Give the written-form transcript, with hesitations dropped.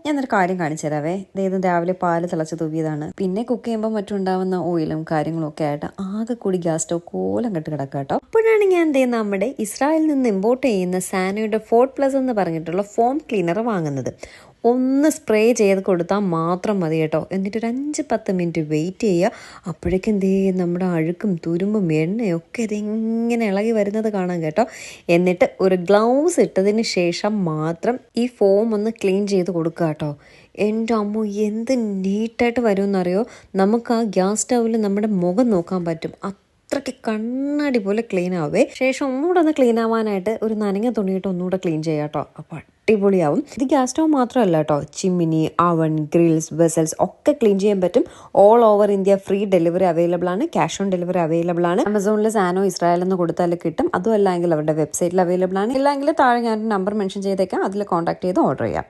ഞാനൊരു കാര്യം കാണിച്ചു തരാവേ. ഇത് രാവിലെ പാല് തിളച്ച് തൂവിയതാണ്. പിന്നെ കുക്ക് ചെയ്യുമ്പോൾ മറ്റുണ്ടാവുന്ന ഓയിലും കാര്യങ്ങളും ഒക്കെ ആയിട്ട് ആകെ കൂടി ഗ്യാസ് സ്റ്റവ് കോലം കെട്ട് കിടക്കുക കേട്ടോ. അപ്പോഴാണ് ഞാൻ നമ്മുടെ ഇസ്രായേലിൽ നിന്ന് ഇമ്പോർട്ട് ചെയ്യുന്ന സാനോയുടെ 4+ എന്ന് പറഞ്ഞിട്ടുള്ള ഫോം ക്ലീനർ വാങ്ങുന്നത്. ഒന്ന് സ്പ്രേ ചെയ്ത് കൊടുത്താൽ മാത്രം മതി കേട്ടോ. എന്നിട്ടൊരു 5-10 മിനിറ്റ് വെയിറ്റ് ചെയ്യുക. അപ്പോഴേക്കും നമ്മുടെ അഴുക്കും തുരുമ്പും എണ്ണയൊക്കെ ഇതിങ്ങനെ ഇളകി വരുന്നത് കാണാം കേട്ടോ. എന്നിട്ട് ഒരു ഗ്ലൗസ് ഇട്ടതിന് ശേഷം മാത്രം ഈ ഫോം ഒന്ന് ക്ലീൻ ചെയ്ത് കൊടുക്കുക കേട്ടോ. എൻ്റെ അമ്മ എന്ത് നീറ്റായിട്ട് വരുമെന്നറിയോ. നമുക്ക് ആ ഗ്യാസ് സ്റ്റൗവിൽ നമ്മുടെ മുഖം നോക്കാൻ പറ്റും. അത്രയ്ക്ക് കണ്ണാടി പോലെ ക്ലീൻ ആവേ. ശേഷം ഒന്നുകൂടെ ഒന്ന് ക്ലീൻ ആവാനായിട്ട് ഒരു നനഞ്ഞ തുണിയിട്ട് ഒന്നുകൂടെ ക്ലീൻ ചെയ്യാം കേട്ടോ. അപ്പോൾ അടിപൊളിയാവും. ഇത് ഗ്യാസ് സ്റ്റവ് മാത്രമല്ല കേട്ടോ, ചിമ്മിനി, അവൺ, ഗ്രിൽസ്, വെസൽസ് ഒക്കെ ക്ലീൻ ചെയ്യാൻ പറ്റും. All over India free delivery available ആണ്. ക്യാഷ് ഓൺ ഡെലിവറി അവൈലബിൾ ആണ്. ആമസോണിൽ സാനോ ഇസ്രായേൽ എന്ന് കൊടുത്താൽ കിട്ടും. അതും അല്ലെങ്കിൽ അവരുടെ വെബ്സൈറ്റിൽ അവൈലബിൾ ആണ്. ഇല്ലെങ്കിൽ താഴെ ഞാൻ നമ്പർ മെൻഷൻ ചെയ്തേക്കാം, അതിൽ കോൺടാക്ട് ചെയ്ത് ഓർഡർ ചെയ്യാം.